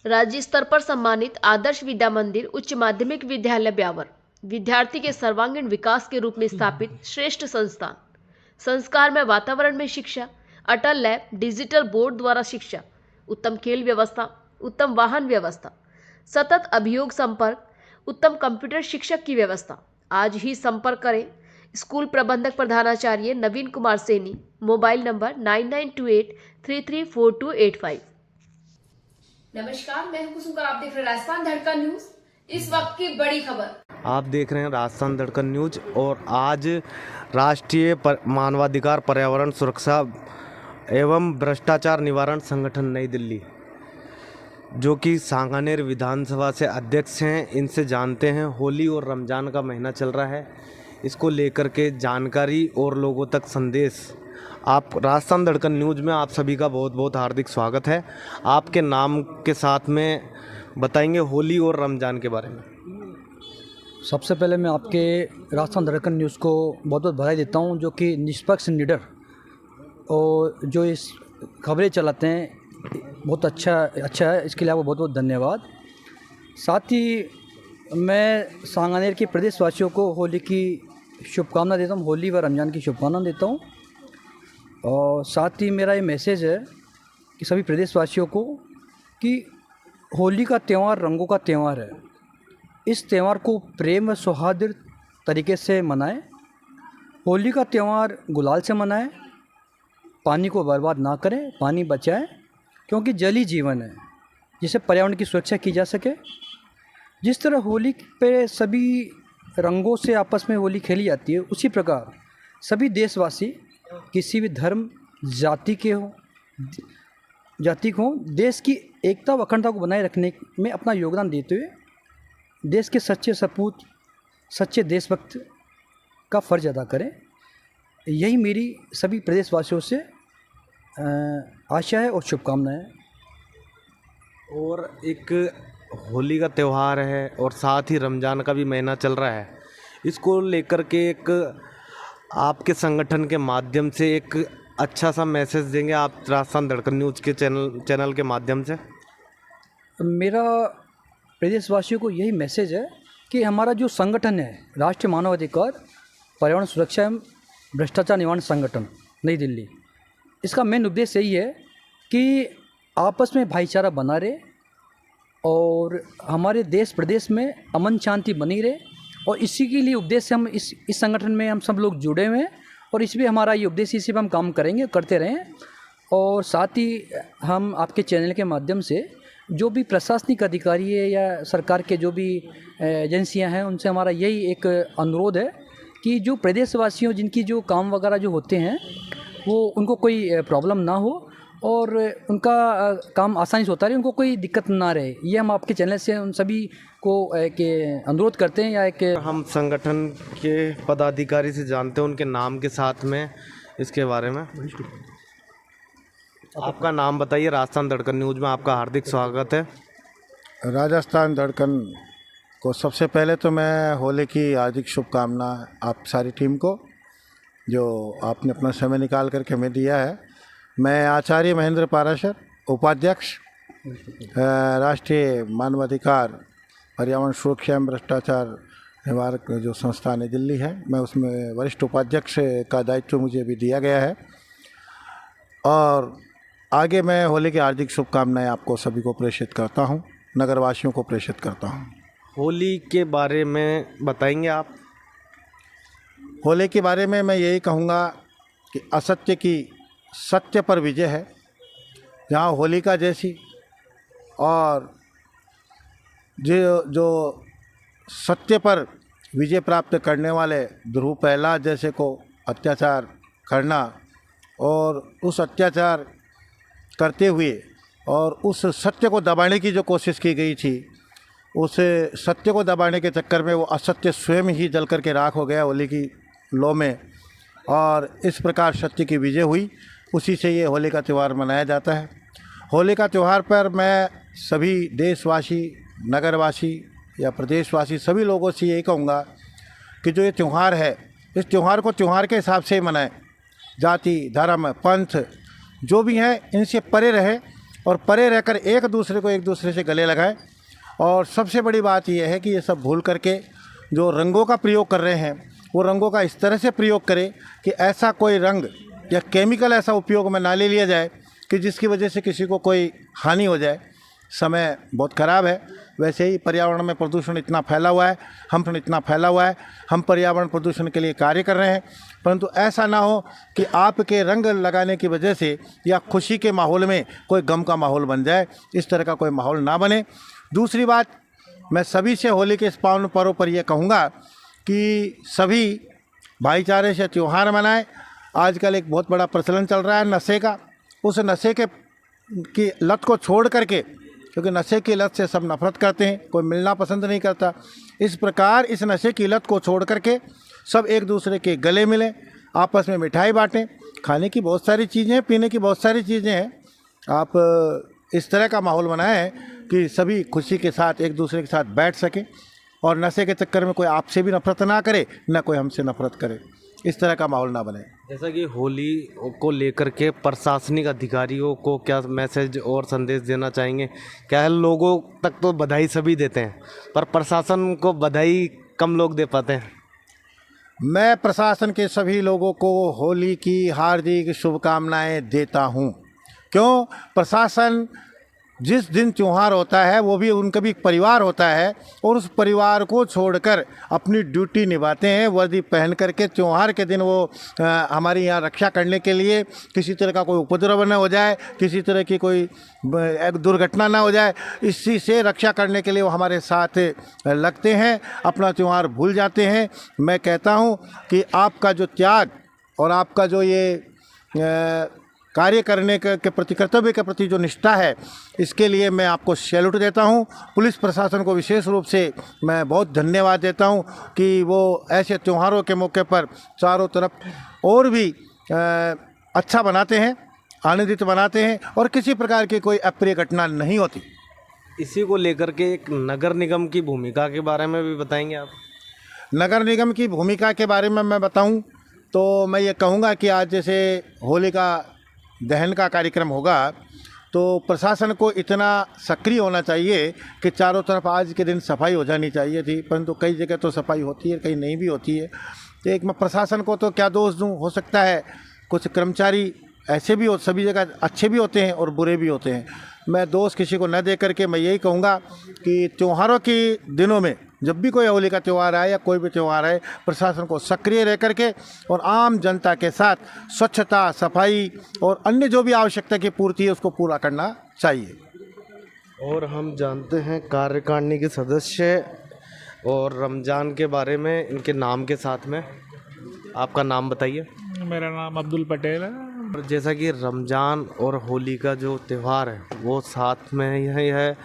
राज्य स्तर पर सम्मानित आदर्श विद्या मंदिर उच्च माध्यमिक विद्यालय ब्यावर विद्यार्थी के सर्वांगीण विकास के रूप में स्थापित श्रेष्ठ संस्थान। संस्कार में वातावरण में शिक्षा, अटल लैब, डिजिटल बोर्ड द्वारा शिक्षा, उत्तम खेल व्यवस्था, उत्तम वाहन व्यवस्था, सतत अभियोग संपर्क, उत्तम कंप्यूटर शिक्षक की व्यवस्था। आज ही संपर्क करें स्कूल प्रबंधक प्रधानाचार्य नवीन कुमार सैनी, मोबाइल नंबर 9928334285। नमस्कार, मैं हूं कुसुम, आप देख रहे हैं राजस्थान धड़कन न्यूज। इस वक्त की बड़ी खबर आप देख रहे हैं राजस्थान धड़कन न्यूज। और आज राष्ट्रीय मानवाधिकार पर्यावरण सुरक्षा एवं भ्रष्टाचार निवारण संगठन नई दिल्ली, जो कि सांगानेर विधानसभा से अध्यक्ष हैं, इनसे जानते हैं। होली और रमज़ान का महीना चल रहा है, इसको लेकर के जानकारी और लोगों तक संदेश। आप राजस्थान धड़कन न्यूज़ में आप सभी का बहुत बहुत हार्दिक स्वागत है। आपके नाम के साथ में बताएंगे होली और रमज़ान के बारे में। सबसे पहले मैं आपके राजस्थान धड़कन न्यूज़ को बहुत बहुत बधाई देता हूं, जो कि निष्पक्ष, निडर और जो इस खबरें चलाते हैं, बहुत अच्छा है। इसके लिए आपको बहुत बहुत धन्यवाद। साथ ही मैं सांगानेर के प्रदेशवासियों को होली की शुभकामना देता हूं, होली व रमज़ान की शुभकामना देता हूं। और साथ ही मेरा ये मैसेज है कि सभी प्रदेशवासियों को कि होली का त्यौहार रंगों का त्यौहार है। इस त्यौहार को प्रेम व सौहार्द तरीके से मनाएं। होली का त्यौहार गुलाल से मनाएं। पानी को बर्बाद ना करें, पानी बचाएं, क्योंकि जल ही जीवन है, जिससे पर्यावरण की सुरक्षा की जा सके। जिस तरह होली पे सभी रंगों से आपस में होली खेली जाती है, उसी प्रकार सभी देशवासी किसी भी धर्म जाति के हों, देश की एकता व अखंडता को बनाए रखने में अपना योगदान देते हुए देश के सच्चे सपूत, सच्चे देशभक्त का फ़र्ज अदा करें। यही मेरी सभी प्रदेशवासियों से आशा है और शुभकामनाएं। और एक होली का त्यौहार है और साथ ही रमज़ान का भी महीना चल रहा है, इसको लेकर के एक आपके संगठन के माध्यम से एक अच्छा सा मैसेज देंगे आप राजस्थान धड़कन न्यूज़ के चैनल के माध्यम से। मेरा प्रदेशवासियों को यही मैसेज है कि हमारा जो संगठन है, राष्ट्रीय मानवाधिकार पर्यावरण सुरक्षा एवं भ्रष्टाचार निवारण संगठन नई दिल्ली, इसका मेन उद्देश्य यही है कि आपस में भाईचारा बना रहे और हमारे देश प्रदेश में अमन शांति बनी रहे। और इसी के लिए उद्देश्य हम इस संगठन में हम सब लोग जुड़े हुए हैं और इस भी हमारा ये उद्देश्य, इसी पर हम काम करेंगे, करते रहें। और साथ ही हम आपके चैनल के माध्यम से जो भी प्रशासनिक अधिकारी है या सरकार के जो भी एजेंसियां हैं, उनसे हमारा यही एक अनुरोध है कि जो प्रदेशवासियों जिनकी जो काम वगैरह जो होते हैं, वो उनको कोई प्रॉब्लम ना हो और उनका काम आसानी से होता रहे, उनको कोई दिक्कत ना रहे। ये हम आपके चैनल से उन सभी को एक अनुरोध करते हैं। या एक हम संगठन के पदाधिकारी से जानते हैं उनके नाम के साथ में इसके बारे में। आपका नाम बताइए। राजस्थान धड़कन न्यूज़ में आपका हार्दिक स्वागत है। राजस्थान धड़कन को सबसे पहले तो मैं होली की हार्दिक शुभकामना आप सारी टीम को, जो आपने अपना समय निकाल करके हमें दिया है। मैं आचार्य महेंद्र पाराशर, उपाध्यक्ष राष्ट्रीय मानवाधिकार पर्यावरण सुरक्षा एवं भ्रष्टाचार निवारक जो संस्था नई दिल्ली है, मैं उसमें वरिष्ठ उपाध्यक्ष का दायित्व मुझे भी दिया गया है। और आगे मैं होली की हार्दिक शुभकामनाएं आपको सभी को प्रेषित करता हूं, नगरवासियों को प्रेषित करता हूं। होली के बारे में बताएंगे आप। होली के बारे में मैं यही कहूँगा कि असत्य की सत्य पर विजय है। जहाँ होलिका जैसी और जो सत्य पर विजय प्राप्त करने वाले ध्रुव प्रहलाद जैसे को अत्याचार करना और उस अत्याचार करते हुए और उस सत्य को दबाने की जो कोशिश की गई थी, उस सत्य को दबाने के चक्कर में वो असत्य स्वयं ही जल करके राख हो गया होली की लौ में, और इस प्रकार सत्य की विजय हुई। उसी से ये होली का त्यौहार मनाया जाता है। होली का त्यौहार पर मैं सभी देशवासी, नगरवासी या प्रदेशवासी सभी लोगों से यही कहूँगा कि जो ये त्यौहार है, इस त्यौहार को त्यौहार के हिसाब से मनाएं। जाति, धर्म, पंथ जो भी हैं, इनसे परे रहे और परे रहकर एक दूसरे से गले लगाएं। और सबसे बड़ी बात यह है कि ये सब भूल करके जो रंगों का प्रयोग कर रहे हैं वो रंगों का इस तरह से प्रयोग करें कि ऐसा कोई रंग या केमिकल ऐसा उपयोग में ना ले लिया जाए कि जिसकी वजह से किसी को कोई हानि हो जाए। समय बहुत ख़राब है। वैसे ही पर्यावरण में प्रदूषण इतना फैला हुआ है, हम पर्यावरण प्रदूषण के लिए कार्य कर रहे हैं, परंतु ऐसा ना हो कि आपके रंग लगाने की वजह से या खुशी के माहौल में कोई गम का माहौल बन जाए। इस तरह का कोई माहौल ना बने। दूसरी बात, मैं सभी से होली के इस पावन पर्व पर यह कहूँगा कि सभी भाईचारे से त्यौहार मनाएं। आजकल एक बहुत बड़ा प्रचलन चल रहा है नशे का। उस नशे की लत को छोड़ करके, क्योंकि नशे की लत से सब नफरत करते हैं, कोई मिलना पसंद नहीं करता, इस प्रकार इस नशे की लत को छोड़ करके सब एक दूसरे के गले मिलें, आपस में मिठाई बांटें। खाने की बहुत सारी चीज़ें हैं, पीने की बहुत सारी चीज़ें हैं। आप इस तरह का माहौल बनाएं कि सभी खुशी के साथ एक दूसरे के साथ बैठ सकें और नशे के चक्कर में कोई आपसे भी नफरत ना करे, ना कोई हमसे नफरत करे। इस तरह का माहौल ना बने। जैसा कि होली को लेकर के प्रशासनिक अधिकारियों को क्या मैसेज और संदेश देना चाहेंगे? क्या है, लोगों तक तो बधाई सभी देते हैं पर प्रशासन को बधाई कम लोग दे पाते हैं। मैं प्रशासन के सभी लोगों को होली की हार्दिक शुभकामनाएं देता हूं। क्यों? प्रशासन जिस दिन त्यौहार होता है वो भी उनका भी एक परिवार होता है और उस परिवार को छोड़कर अपनी ड्यूटी निभाते हैं। वर्दी पहन करके त्यौहार के दिन वो हमारी यहाँ रक्षा करने के लिए, किसी तरह का कोई उपद्रव न हो जाए, किसी तरह की कोई एक दुर्घटना ना हो जाए, इसी से रक्षा करने के लिए वो हमारे साथ लगते हैं, अपना त्यौहार भूल जाते हैं। मैं कहता हूँ कि आपका जो त्याग और आपका जो ये कार्य करने के प्रति, कर्तव्य के प्रति जो निष्ठा है, इसके लिए मैं आपको सैल्यूट देता हूं। पुलिस प्रशासन को विशेष रूप से मैं बहुत धन्यवाद देता हूं कि वो ऐसे त्योहारों के मौके पर चारों तरफ और भी अच्छा बनाते हैं, आनंदित बनाते हैं और किसी प्रकार की कोई अप्रिय घटना नहीं होती। इसी को लेकर के एक नगर निगम की भूमिका के बारे में भी बताएंगे आप? नगर निगम की भूमिका के बारे में मैं बताऊं तो मैं ये कहूँगा कि आज जैसे होली का दहन का कार्यक्रम होगा तो प्रशासन को इतना सक्रिय होना चाहिए कि चारों तरफ आज के दिन सफाई हो जानी चाहिए थी, परंतु कई जगह तो सफाई होती है, कहीं नहीं भी होती है। तो एक मैं प्रशासन को तो क्या दोष दूं, हो सकता है कुछ कर्मचारी ऐसे भी हो, सभी जगह अच्छे भी होते हैं और बुरे भी होते हैं। मैं दोष किसी को न दे करके मैं यही कहूँगा कि त्योहारों के दिनों में जब भी कोई होली का त्यौहार आए या कोई भी त्यौहार आए, प्रशासन को सक्रिय रह करके और आम जनता के साथ स्वच्छता, सफाई और अन्य जो भी आवश्यकता की पूर्ति है उसको पूरा करना चाहिए। और हम जानते हैं कार्यकारिणी के सदस्य और रमज़ान के बारे में, इनके नाम के साथ में आपका नाम बताइए। मेरा नाम अब्दुल पटेल है। और जैसा कि रमज़ान और होली का जो त्यौहार है वो साथ में ही है,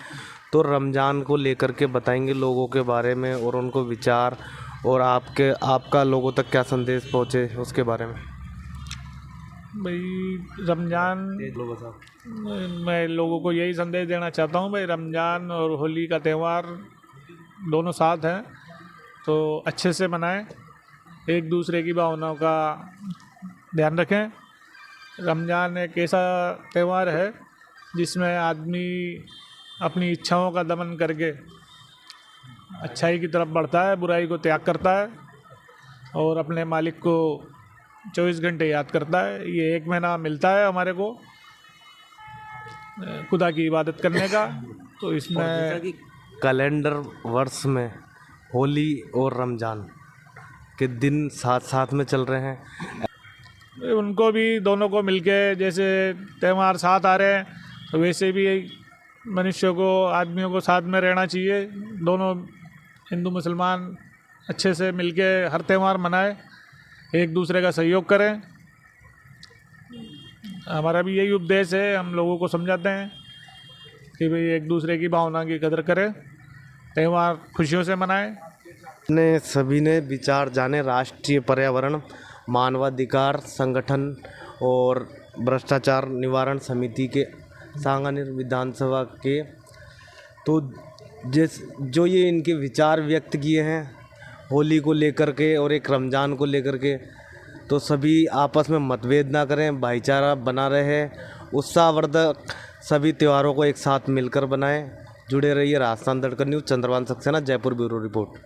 तो रमज़ान को लेकर के बताएंगे लोगों के बारे में और उनको विचार, और आपका लोगों तक क्या संदेश पहुँचे उसके बारे में। भाई रमज़ान, मैं लोगों को यही संदेश देना चाहता हूँ भाई, रमज़ान और होली का त्यौहार दोनों साथ हैं तो अच्छे से मनाएं, एक दूसरे की भावनाओं का ध्यान रखें। रमज़ान एक ऐसा त्यौहार है जिसमें आदमी अपनी इच्छाओं का दमन करके अच्छाई की तरफ बढ़ता है, बुराई को त्याग करता है और अपने मालिक को 24 घंटे याद करता है। ये एक महीना मिलता है हमारे को खुदा की इबादत करने का। तो इसमें कैलेंडर वर्ष में होली और रमज़ान के दिन साथ साथ में चल रहे हैं, उनको भी दोनों को मिलके जैसे त्यौहार साथ आ रहे हैं तो वैसे भी मनुष्य को, आदमियों को साथ में रहना चाहिए। दोनों हिंदू मुसलमान अच्छे से मिलके हर त्यौहार मनाएं, एक दूसरे का सहयोग करें। हमारा भी यही उपदेश है, हम लोगों को समझाते हैं कि भाई एक दूसरे की भावना की कदर करें, त्यौहार खुशियों से मनाएं। ने सभी ने विचार जाने राष्ट्रीय पर्यावरण मानवाधिकार संगठन और भ्रष्टाचार निवारण समिति के सांगानेर विधानसभा के, तो जो ये इनके विचार व्यक्त किए हैं होली को लेकर के और एक रमज़ान को लेकर के, तो सभी आपस में मतभेद ना करें, भाईचारा बना रहे, उत्साहवर्धक सभी त्योहारों को एक साथ मिलकर बनाएं। जुड़े रहिए राजस्थान दड़कन news. Chandrabhan Saxena, Jaipur bureau report.